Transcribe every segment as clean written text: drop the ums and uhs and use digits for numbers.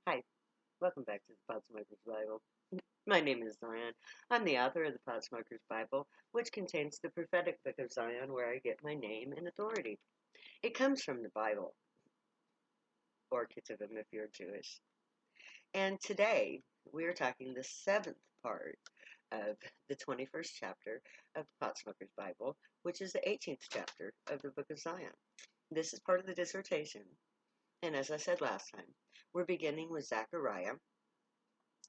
Hi, welcome back to the Potsmoker's Bible. My name is Zion. I'm the author of the Potsmoker's Bible, which contains the prophetic book of Zion where I get my name and authority. It comes from the Bible, or Ketuvim if you're Jewish. And today we are talking the seventh part of the 21st chapter of the Potsmoker's Bible, which is the 18th chapter of the book of Zion. This is part of the dissertation, and as I said last time, we're beginning with Zechariah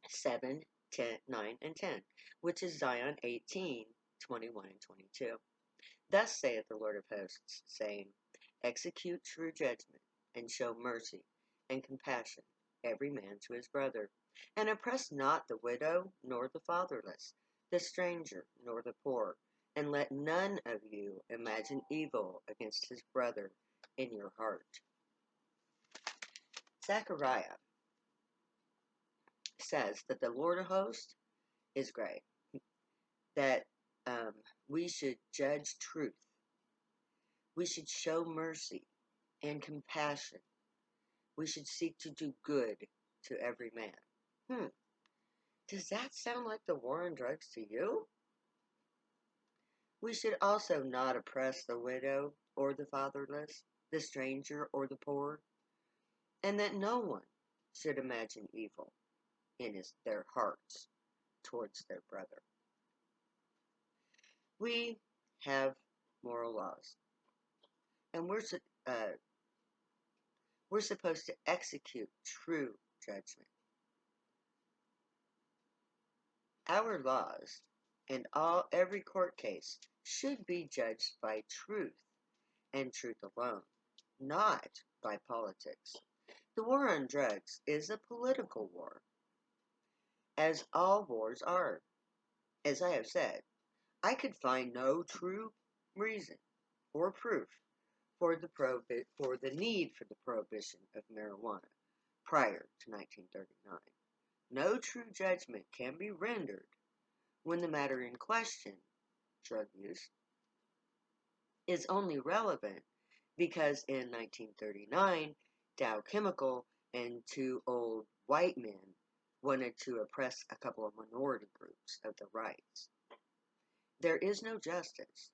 7, 10, 9, and 10, which is Zion 18, 21, and 22. Thus saith the Lord of hosts, saying, Execute true judgment, and show mercy and compassion, every man to his brother. And oppress not the widow, nor the fatherless, the stranger, nor the poor. And let none of you imagine evil against his brother in your heart. Zechariah says that the Lord of hosts is great, that we should judge truth. We should show mercy and compassion. We should seek to do good to every man. Does that sound like the war on drugs to you? We should also not oppress the widow or the fatherless, the stranger or the poor, and that no one should imagine evil in their hearts towards their brother. We have moral laws, and we're supposed to execute true judgment. Our laws and every court case should be judged by truth and truth alone, not by politics. The war on drugs is a political war, as all wars are. As I have said, I could find no true reason or proof for the need for the prohibition of marijuana prior to 1939. No true judgment can be rendered when the matter in question, drug use, is only relevant because in 1939, Dow Chemical and two old white men wanted to oppress a couple of minority groups of the rights. There is no justice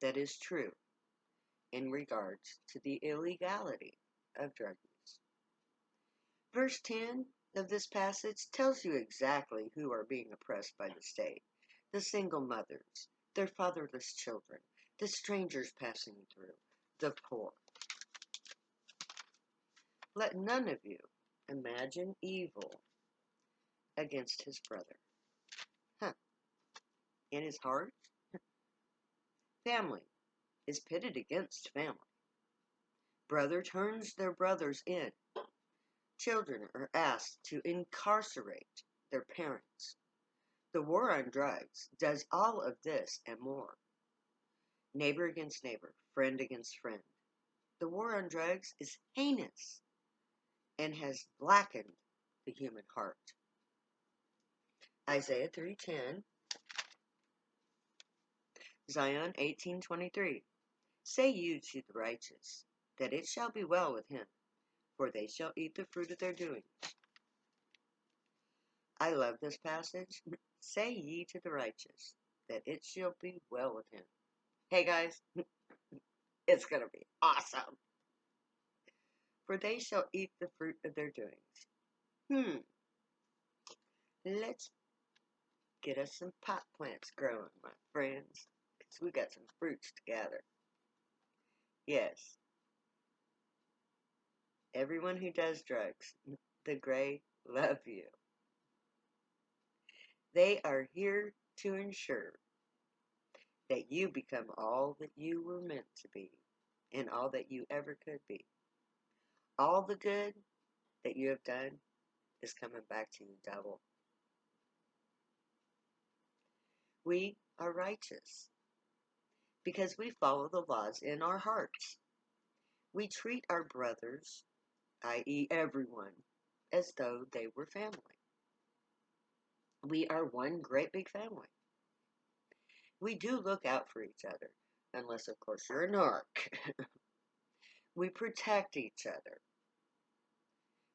that is true in regards to the illegality of drug use. Verse 10 of this passage tells you exactly who are being oppressed by the state: the single mothers, their fatherless children, the strangers passing through, the poor. Let none of you imagine evil against his brother. In his heart, family is pitted against family. Brother turns their brothers in. Children are asked to incarcerate their parents. The war on drugs does all of this and more. Neighbor against neighbor, friend against friend. The war on drugs is heinous and has blackened the human heart. Isaiah 3:10, Zion 18:23. Say you to the righteous, that it shall be well with him, for they shall eat the fruit of their doing. I love this passage. Say ye to the righteous, that it shall be well with him. Hey guys, it's going to be awesome. For they shall eat the fruit of their doings. Let's get us some pot plants growing, my friends, because we got some fruits to gather. Yes, everyone who does drugs, the Gray love you. They are here to ensure that you become all that you were meant to be and all that you ever could be. All the good that you have done is coming back to you double. We are righteous because we follow the laws in our hearts. We treat our brothers, i.e. everyone, as though they were family. We are one great big family. We do look out for each other, unless of course you're a narc. We protect each other.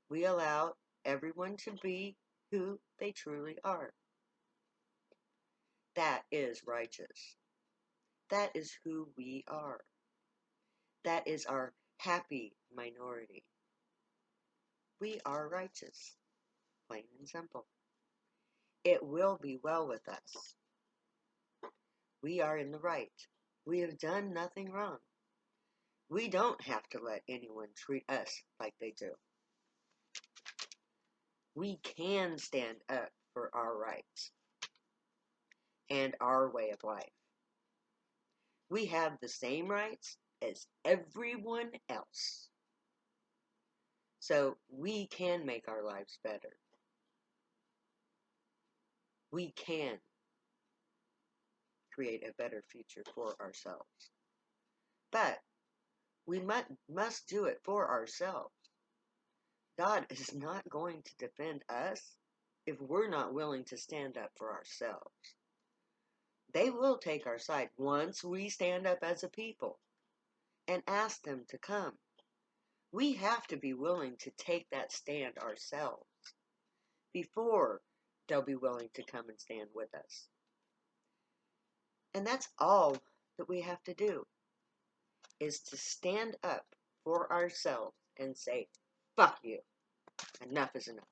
We allow everyone to be who they truly are. That is righteous. That is who we are. That is our happy minority. We are righteous, plain and simple. It will be well with us. We are in the right. We have done nothing wrong. We don't have to let anyone treat us like they do. We can stand up for our rights and our way of life. We have the same rights as everyone else. So we can make our lives better. We can create a better future for ourselves. But we must do it for ourselves. God is not going to defend us if we're not willing to stand up for ourselves. They will take our side once we stand up as a people and ask them to come. We have to be willing to take that stand ourselves before they'll be willing to come and stand with us. And that's all that we have to do, is to stand up for ourselves and say, fuck you. Enough is enough.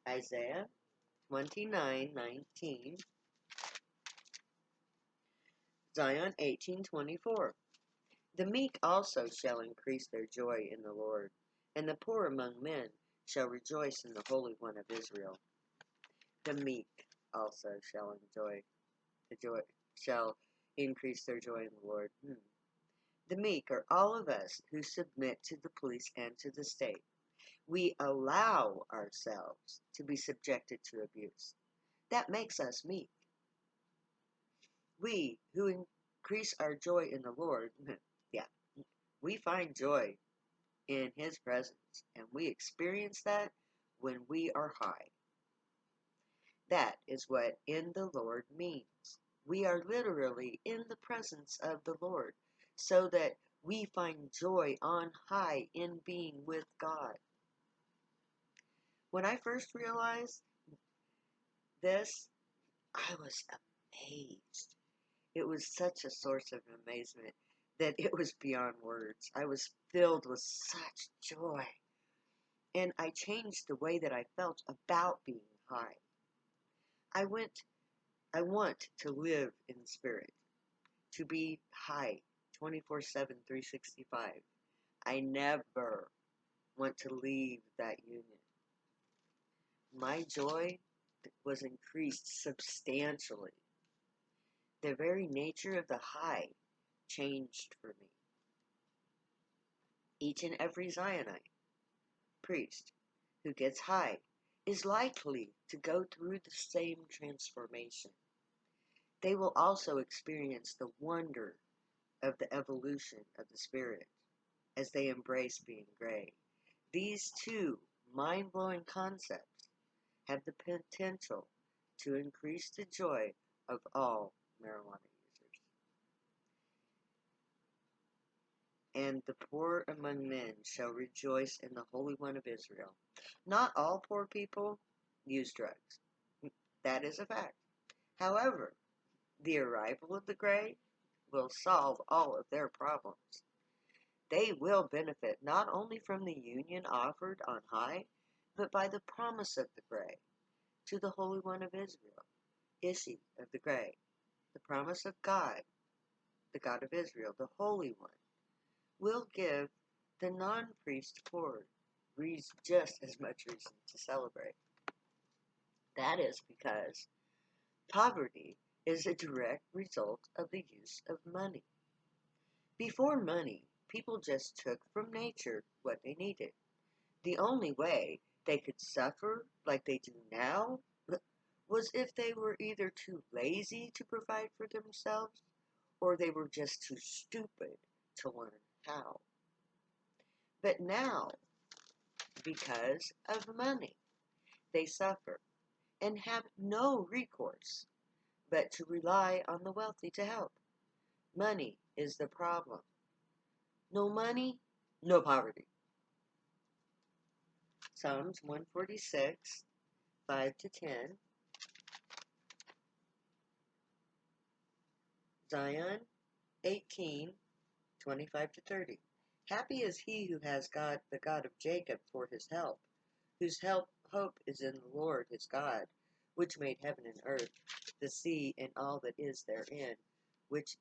Isaiah 29:19, Zion 18:24. The meek also shall increase their joy in the Lord, and the poor among men shall rejoice in the Holy One of Israel. The meek also shall shall increase their joy in the Lord. The meek are all of us who submit to the police and to the state. We allow ourselves to be subjected to abuse. That makes us meek. We who increase our joy in the Lord, we find joy in His presence, and we experience that when we are high. That is what in the Lord means. We are literally in the presence of the Lord, so that we find joy on high in being with God. When I first realized this, I was amazed. It was such a source of amazement that it was beyond words. I was filled with such joy. And I changed the way that I felt about being high. I want to live in spirit, to be high 24/7, 365. I never want to leave that union. My joy was increased substantially. The very nature of the high changed for me. Each and every Zionite priest who gets high is likely to go through the same transformation. They will also experience the wonder of the evolution of the spirit as they embrace being gray. These two mind-blowing concepts have the potential to increase the joy of all marijuana users. And the poor among men shall rejoice in the Holy One of Israel. Not all poor people use drugs. That is a fact. However, the arrival of the gray will solve all of their problems. They will benefit not only from the union offered on high, but by the promise of the gray to the Holy One of Israel, Ishi of the gray, the promise of God, the God of Israel, the Holy One, will give the non-priest poor just as much reason to celebrate. That is because poverty is a direct result of the use of money. Before money, people just took from nature what they needed. The only way they could suffer like they do now was if they were either too lazy to provide for themselves or they were just too stupid to learn how. But now, because of money, they suffer and have no recourse but to rely on the wealthy to help. Money is the problem. No money, no poverty. Psalms 146, 5 to 10. Zion 18, 25 to 30. Happy is he who has God, the God of Jacob, for his help, whose hope is in the Lord his God, which made heaven and earth, the sea and all that is therein, which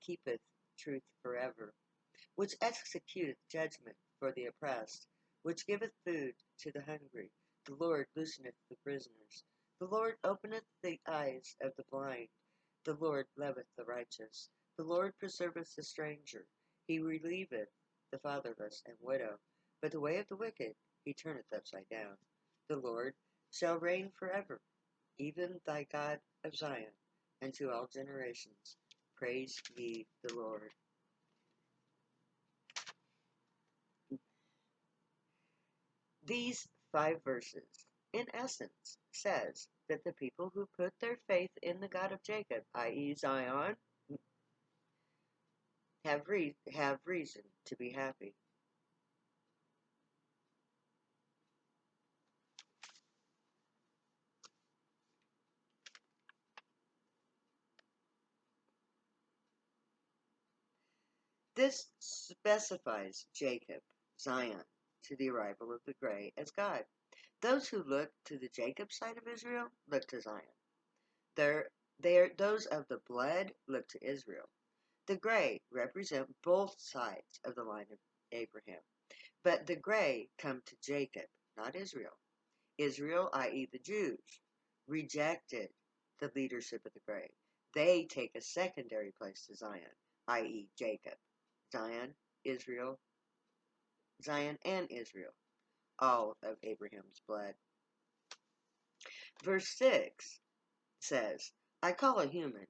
keepeth truth forever, which executeth judgment for the oppressed, which giveth food to the hungry. The Lord looseneth the prisoners. The Lord openeth the eyes of the blind. The Lord loveth the righteous. The Lord preserveth the stranger. He relieveth the fatherless and widow. But the way of the wicked he turneth upside down. The Lord shall reign forever, even thy God of Zion, and to all generations. Praise ye the Lord. These 5 verses, in essence, says that the people who put their faith in the God of Jacob, i.e. Zion, have reason to be happy. This specifies Jacob, Zion, to the arrival of the gray as God. Those who look to the Jacob side of Israel look to Zion. Those of the blood look to Israel. The gray represent both sides of the line of Abraham. But the gray come to Jacob, not Israel. Israel, i.e. the Jews, rejected the leadership of the gray. They take a secondary place to Zion, i.e. Jacob. Zion, Israel, Zion and Israel, all of Abraham's blood. Verse 6 says, I call a human.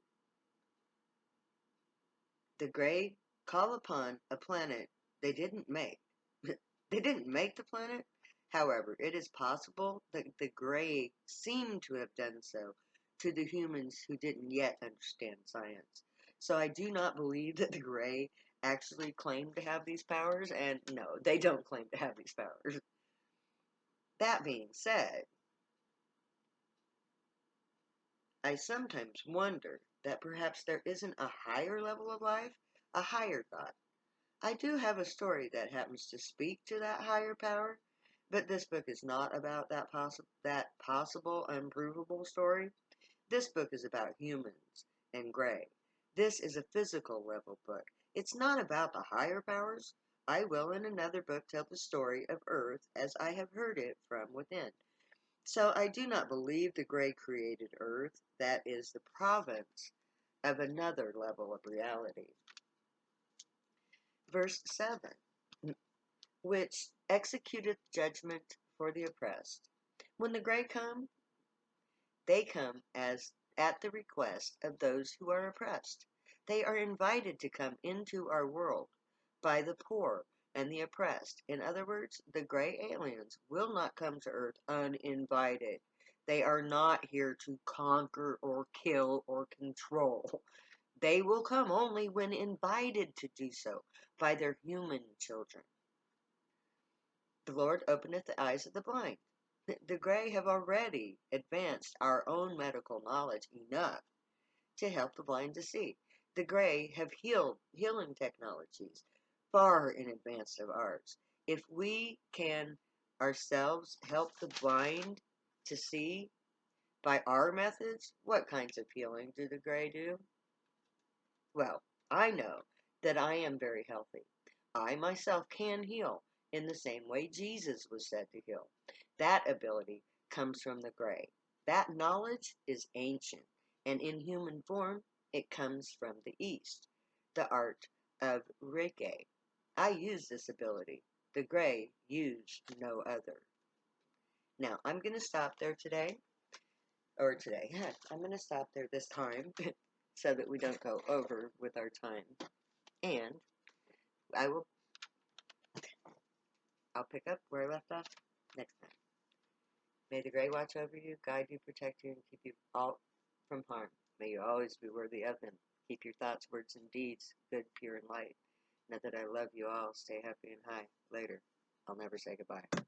The gray call upon a planet they didn't make. They didn't make the planet. However, it is possible that the gray seem to have done so to the humans who didn't yet understand science. So I do not believe that the gray actually claim to have these powers, and no, they don't claim to have these powers. That being said, I sometimes wonder that perhaps there isn't a higher level of life, a higher God. I do have a story that happens to speak to that higher power, but this book is not about that possible, unprovable story. This book is about humans and gray. This is a physical level book. It's not about the higher powers. I will in another book tell the story of Earth as I have heard it from within. So I do not believe the gray created Earth. That is the province of another level of reality. Verse 7, which executeth judgment for the oppressed. When the gray come, they come as at the request of those who are oppressed. They are invited to come into our world by the poor and the oppressed. In other words, the gray aliens will not come to Earth uninvited. They are not here to conquer or kill or control. They will come only when invited to do so by their human children. The Lord openeth the eyes of the blind. The gray have already advanced our own medical knowledge enough to help the blind to see. The gray have healing technologies far in advance of ours. If we can ourselves help the blind to see by our methods, what kinds of healing do the gray do? Well, I know that I am very healthy. I myself can heal in the same way Jesus was said to heal. That ability comes from the gray. That knowledge is ancient, and in human form, it comes from the East, the art of Reiki. I use this ability. The gray use no other. Now, I'm going to stop there today, I'm going to stop there this time so that we don't go over with our time. And I'll pick up where I left off next time. May the gray watch over you, guide you, protect you, and keep you all from harm. May you always be worthy of him. Keep your thoughts, words, and deeds good, pure, and light. Know that I love you all. Stay happy and high. Later. I'll never say goodbye.